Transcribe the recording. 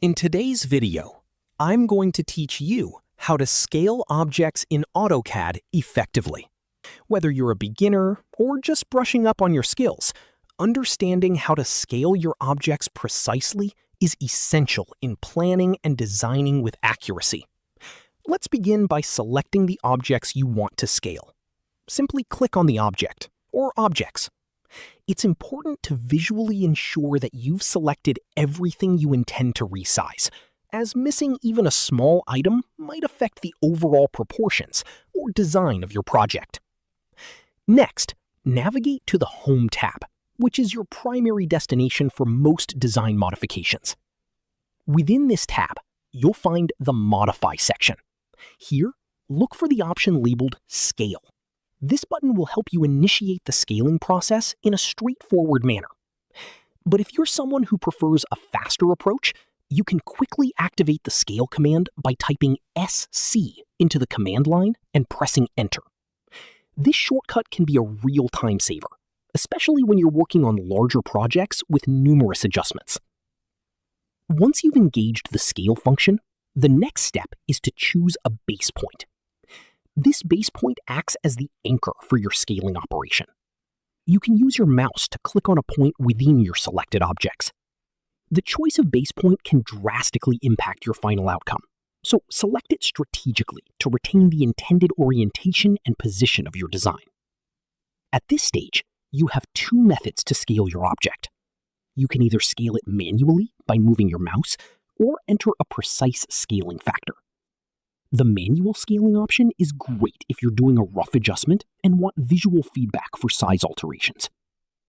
In today's video, I'm going to teach you how to scale objects in Autocad effectively. Whether you're a beginner or just brushing up on your skills, understanding how to scale your objects precisely is essential in planning and designing with accuracy. Let's begin by selecting the objects you want to scale. Simply click on the object or objects. It's important to visually ensure that you've selected everything you intend to resize, as missing even a small item might affect the overall proportions or design of your project. Next, navigate to the Home tab, which is your primary destination for most design modifications. Within this tab, you'll find the Modify section. Here, look for the option labeled Scale. This button will help you initiate the scaling process in a straightforward manner. But if you're someone who prefers a faster approach, you can quickly activate the Scale command by typing SC into the command line and pressing Enter. This shortcut can be a real time saver, especially when you're working on larger projects with numerous adjustments. Once you've engaged the Scale function, the next step is to choose a base point. This base point acts as the anchor for your scaling operation. You can use your mouse to click on a point within your selected objects. The choice of base point can drastically impact your final outcome, so select it strategically to retain the intended orientation and position of your design. At this stage, you have two methods to scale your object. You can either scale it manually by moving your mouse, or enter a precise scaling factor. The manual scaling option is great if you're doing a rough adjustment and want visual feedback for size alterations.